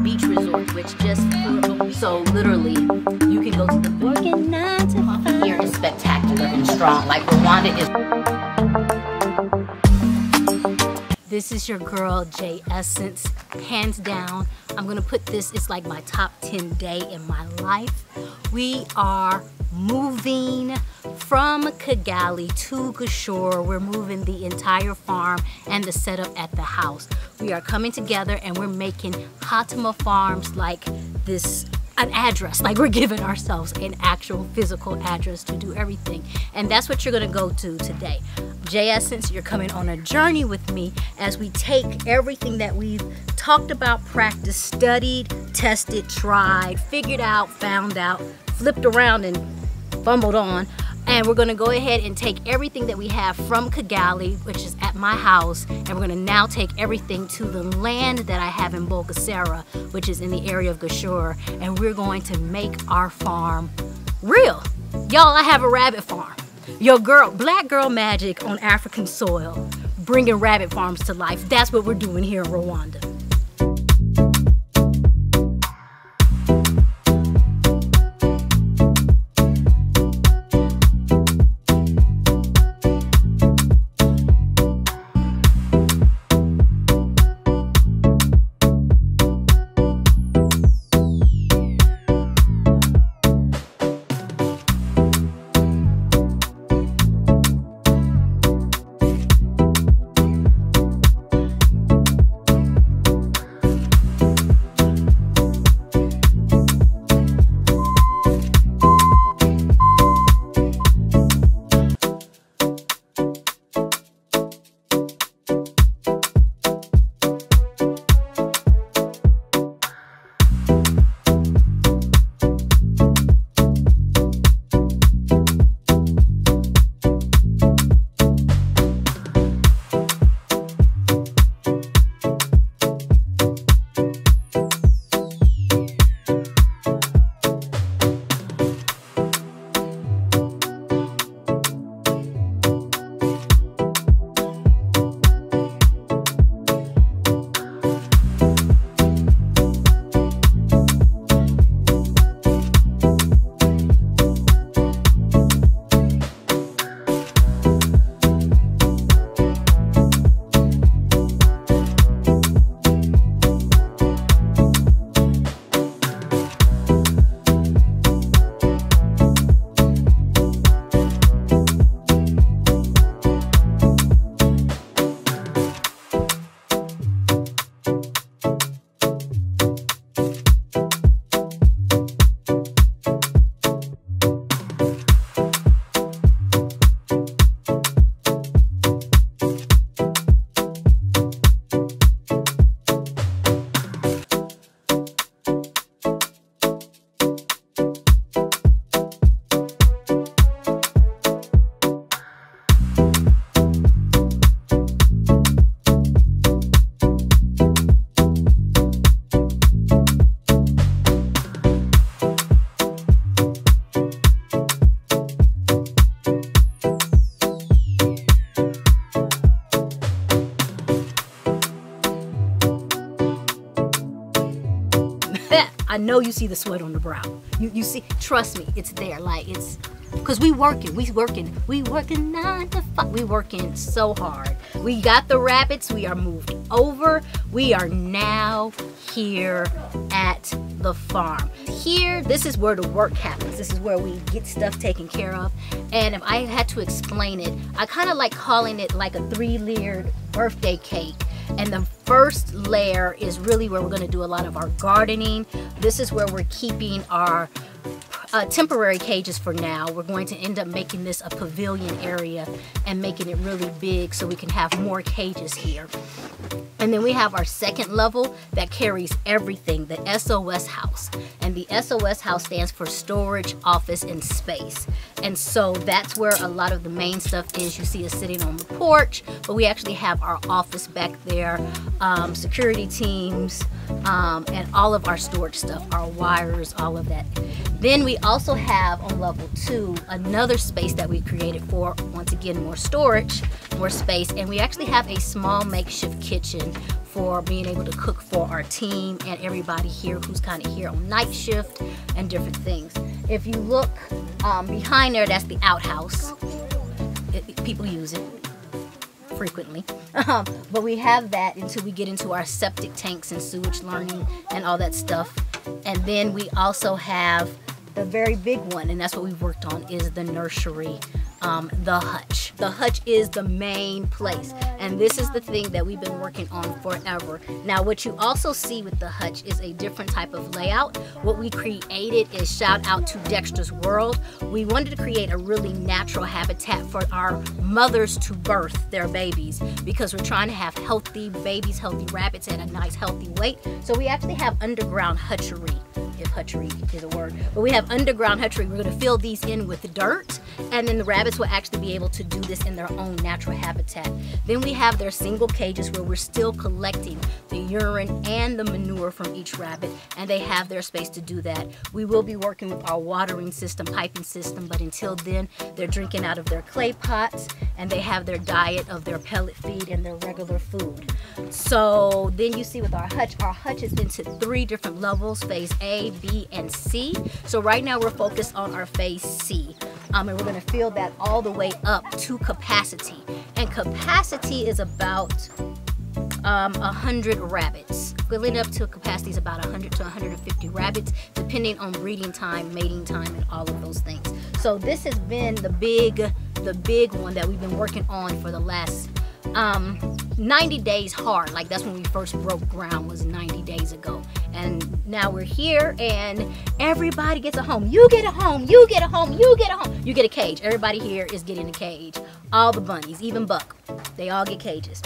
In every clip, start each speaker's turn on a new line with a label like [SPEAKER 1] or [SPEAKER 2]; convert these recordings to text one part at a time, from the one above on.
[SPEAKER 1] beach resort, which just so literally you can go to the working 9 to 5. Here is spectacular and strong. Like Rwanda is. This is your girl J Essence, hands down. I'm gonna put this. It's like my top 10 day in my life. We are moving from Kigali to Gashora. We're moving the entire farm and the setup at the house. We are coming together and we're making Hatima Farms like this, an address, like we're giving ourselves an actual physical address to do everything. And that's what you're gonna go to today. J Essence, you're coming on a journey with me as we take everything that we've talked about, practiced, studied, tested, tried, figured out, found out, flipped around and fumbled on, and we're gonna go ahead and take everything that we have from Kigali, which is at my house, and we're gonna now take everything to the land that I have in Bulgasera, which is in the area of Gashora, and we're going to make our farm real. Y'all, I have a rabbit farm. Your girl, black girl magic on African soil, bringing rabbit farms to life. That's what we're doing here in Rwanda. I know you see the sweat on the brow. You see, trust me, it's there. Like, it's, cause we working 9 to 5. We working so hard. We got the rabbits, we are moved over. We are now here at the farm. Here, this is where the work happens. This is where we get stuff taken care of. And if I had to explain it, I kind of like calling it like a 3-layered birthday cake. And the first layer is really where we're going to do a lot of our gardening. This is where we're keeping our temporary cages for now. We're going to end up making this a pavilion area and making it really big so we can have more cages here. And then we have our second level that carries everything, the SOS house. And the SOS house stands for storage, office, and space. And so that's where a lot of the main stuff is. You see us sitting on the porch, but we actually have our office back there, security teams, and all of our storage stuff, our wires, all of that. Then we also have on level 2 another space that we created for, once again, more storage, more space, and we actually have a small makeshift kitchen for being able to cook for our team and everybody here who's kind of here on night shift and different things. If you look behind there, that's the outhouse. People use it frequently, but we have that until we get into our septic tanks and sewage learning and all that stuff. And then we also have the very big one, and that's what we've worked on, is the nursery, the hutch. The hutch is the main place, and this is the thing that we've been working on forever. Now, what you also see with the hutch is a different type of layout. What we created is, shout out to Dexter's World, we wanted to create a really natural habitat for our mothers to birth their babies, because we're trying to have healthy babies, healthy rabbits at a nice healthy weight. So we actually have underground hutchery, if hutchery is a word, but we have underground hutchery. We're going to fill these in with dirt, and then the rabbits will actually be able to do this in their own natural habitat. Then we have their single cages where we're still collecting the urine and the manure from each rabbit, and they have their space to do that. We will be working with our watering system, piping system, but until then, they're drinking out of their clay pots, and they have their diet of their pellet feed and their regular food. So then you see with our hutch is into 3 different levels, phase A, B, and C. So right now we're focused on our phase C, and we're going to fill that all the way up to capacity. And capacity is about 100 rabbits. Filling up to capacity is about 100 to 150 rabbits, depending on breeding time, mating time, and all of those things. So this has been the big one that we've been working on for the last 90 days hard. Like, that's when we first broke ground, was 90 days ago. And now we're here, and everybody gets a home. You get a home, you get a home, you get a home. You get a cage. Everybody here is getting a cage. All the bunnies, even Buck, they all get cages.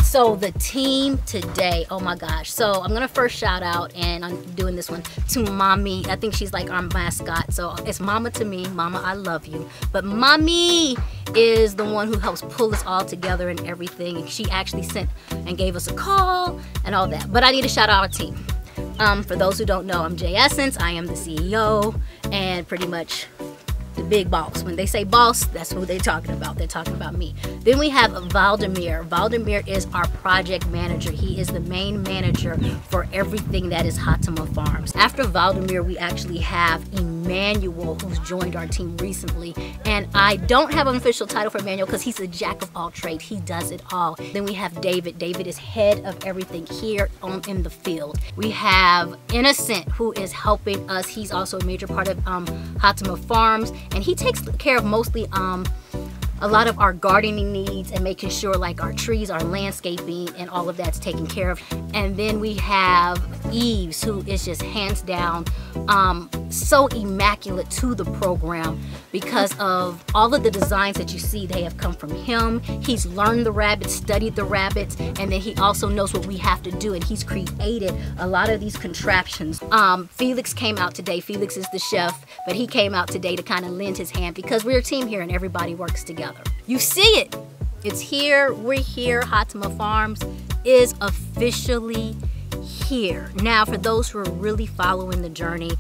[SPEAKER 1] So the team today, oh my gosh. So I'm gonna first shout out, and I'm doing this one to Mommy. I think she's like our mascot. So it's Mama to me. Mama, I love you. But Mommy is the one who helps pull us all together and everything. And she actually sent and gave us a call and all that. But I need to shout out our team. For those who don't know, I'm J Essence. I am the CEO and pretty much the big boss. When they say boss, that's who they're talking about. They're talking about me. Then we have Valdemir. Valdemir is our project manager. He is the main manager for everything that is Hatima Farms. After Valdemir, we actually have Emmanuel, who's joined our team recently. And I don't have an official title for Emmanuel because he's a jack of all trades. He does it all. Then we have David. David is head of everything here in the field. We have Innocent, who is helping us. He's also a major part of Hatima Farms, and he takes care of mostly a lot of our gardening needs and making sure like our trees, our landscaping, and all of that's taken care of. And then we have Eves, who is just hands down so immaculate to the program because of all of the designs that you see. They have come from him. He's learned the rabbits, studied the rabbits, and then he also knows what we have to do, and he's created a lot of these contraptions. Felix came out today. Felix is the chef, but he came out today to kind of lend his hand because we're a team here and everybody works together. You see it. It's here. We're here. Hatima Farms is officially here. Now, for those who are really following the journey,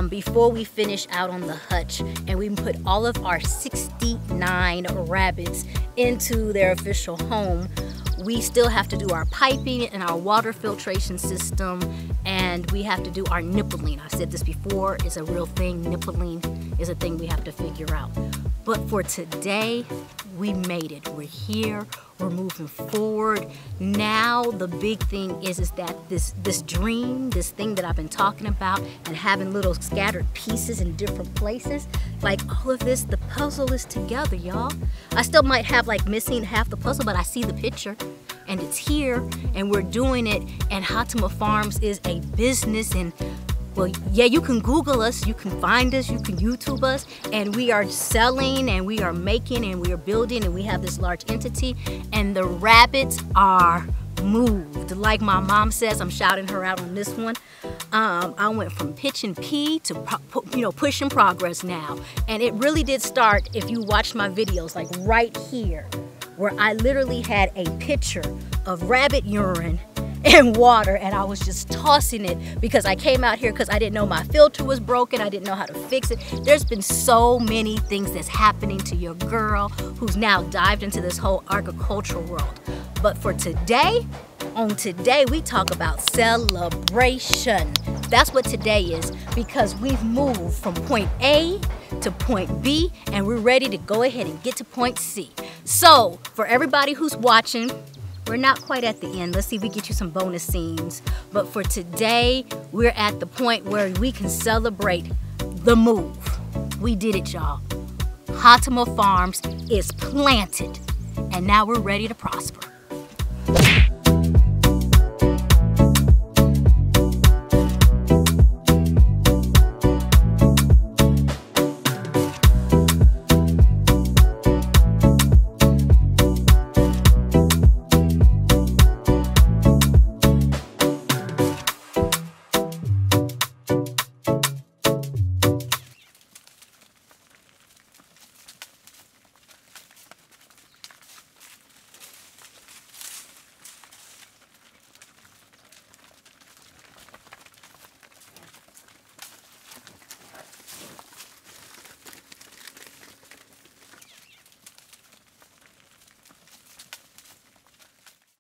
[SPEAKER 1] before we finish out on the hutch and we put all of our 69 rabbits into their official home, we still have to do our piping and our water filtration system, and we have to do our nippling. I've said this before, it's a real thing. Nippling is a thing we have to figure out. But for today, we made it. We're here. We're moving forward. Now the big thing is that this dream, this thing that I've been talking about, and having little scattered pieces in different places, like all of this, the puzzle is together, y'all. I still might have like missing half the puzzle, but I see the picture and it's here and we're doing it. And Hatima Farms is a business, and well, yeah, you can Google us, you can find us, you can YouTube us, and we are selling and we are making and we are building, and we have this large entity, and the rabbits are moved. Like my mom says, I'm shouting her out on this one. I went from pitch and pea to push in progress now, and it really did start, if you watched my videos, like right here, where I literally had a picture of rabbit urine and water, and I was just tossing it because I came out here because I didn't know my filter was broken. I didn't know how to fix it. There's been so many things that's happening to your girl who's now dived into this whole agricultural world. But for today, on today, we talk about celebration. That's what today is, because we've moved from point A to point B, and we're ready to go ahead and get to point C. So for everybody who's watching, we're not quite at the end. Let's see if we get you some bonus scenes. But for today, we're at the point where we can celebrate the move. We did it, y'all. Hatima Farms is planted, and now we're ready to prosper.